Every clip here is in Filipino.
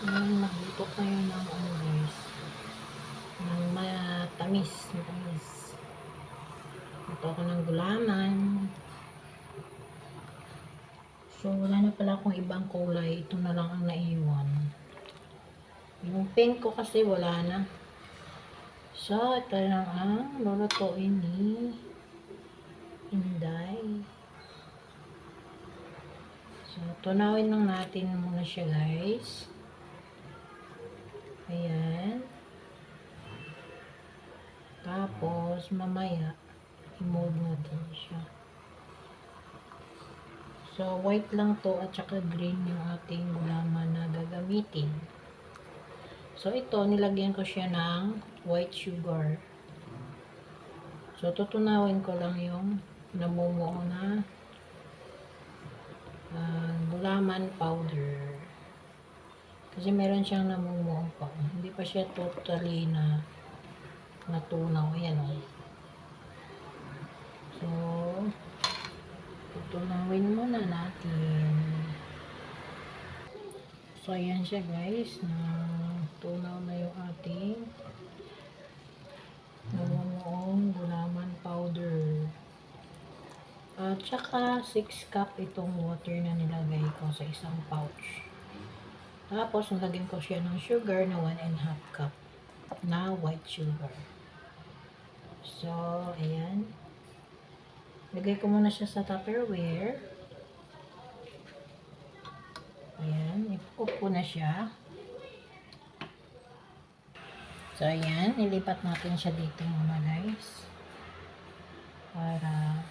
Nagluto tayo ng ano guys, ng matamis. Luto ako ng gulaman. So, wala na pala akong ibang kulay. Ito na lang ang naiwan. Yung pink ko kasi wala na. So, ito lang ang lulutuin ni Inday. So, tunawin lang natin muna siya guys. Ayan. Tapos, mamaya, i-mold natin siya. So, white lang to at saka green yung ating gulaman na gagamitin. So, ito, nilagyan ko siya ng white sugar. So, tutunawin ko lang yung namumuo na gulaman powder. Kasi meron siyang namumuo pa. Hindi pa siya totally na natunaw. Ayan o. So, tutunawin muna natin. So, ayan siya guys. Tunaw na yung ating namumuong gulaman powder. At saka 6 cup itong water na nilagay ko sa isang pouch. Tapos, nilagyan ko siya ng sugar na 1.5 cup na white sugar. So, ayan. Lagay ko muna siya sa Tupperware. Ayan, i-cook ko na siya. So, ayan, ilipat natin siya dito muna guys. Para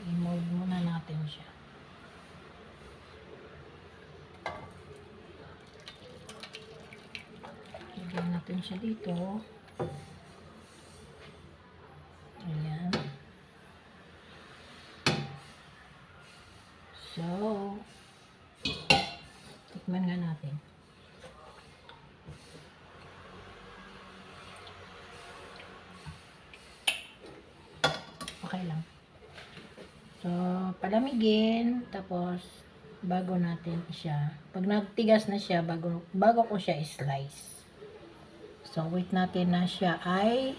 i-mold muna natin siya. Lagyan natin siya dito. Ayan. So, tikman nga natin. Okay lang. So, palamigin. Tapos, bago natin siya. Pag nagtigas na siya, bago ko siya i-slice. So, wait natin na siya ay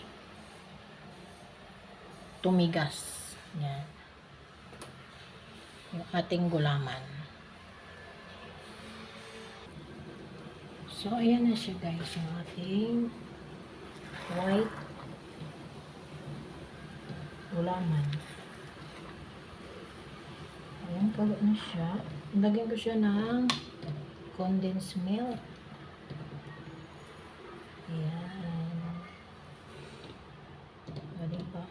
tumigas. Yan. Yung ating gulaman. So, ayan na siya guys. Yung ating white gulaman. Ayan, kalo na siya. Lagyan ko siya ng condensed milk. Ayan. Diba?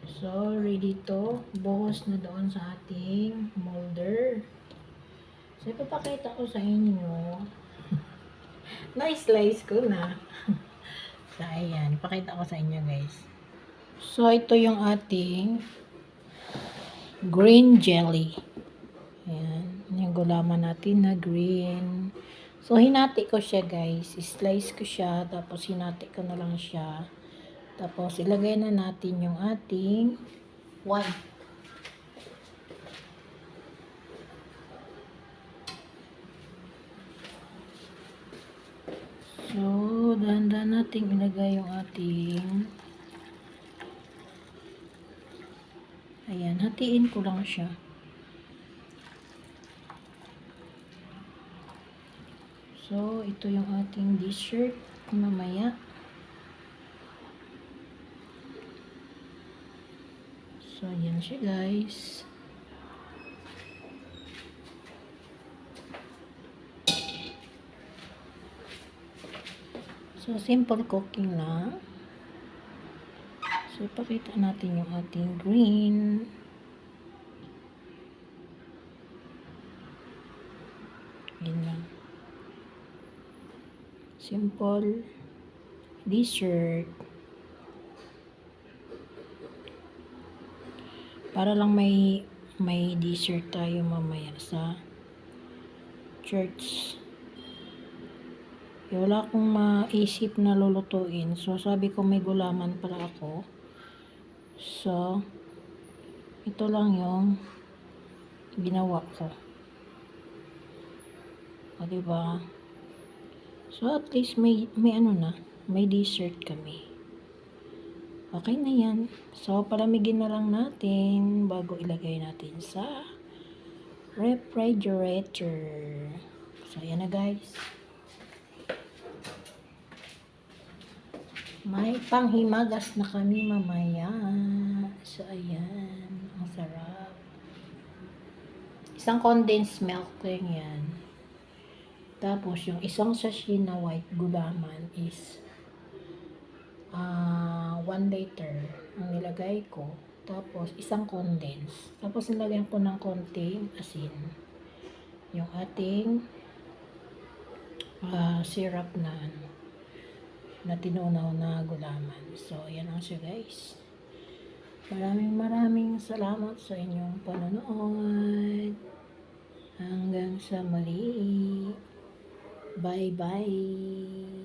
So, ready to. Buhos na doon sa ating molder. So, ipapakita ko sa inyo. Na-slice ko na. So, ayan. Ipakita ko sa inyo, guys. So, ito yung ating green jelly. Ayan. Yung gulaman natin na green. So, hinati ko siya, guys. Slice ko siya. Tapos, hinati ko na lang siya. Tapos, ilagay na natin yung ating white. So, dahan-dahan natin ilagay yung ating ayan, hatiin ko lang siya. So, ito yung ating dessert mamaya. So, yan siya guys. So, simple cooking lang. So, ipakita natin yung ating green. Yan lang. Simple dessert. Para lang may dessert tayo mamaya sa church. Wala akong maisip na lulutuin. So, sabi ko may gulaman pala ako. So, ito lang yung ginawa ko. O, diba? So, at least may ano na, may dessert kami. Okay na yan. So, palamigin na lang natin bago ilagay natin sa refrigerator. So, ayan na guys. May panghimagas na kami mamaya. So, ayan. Ang sarap. Isang condensed milk lang yan. Tapos, yung isang sachet na white gulaman is 1 liter ang nilagay ko. Tapos, isang condense. Tapos, nilagyan ko ng konting asin. Yung ating syrup na tinunaw na gulaman. So, ayan lang siya guys. Maraming salamat sa inyong panonood. Hanggang sa muli. Bye-bye.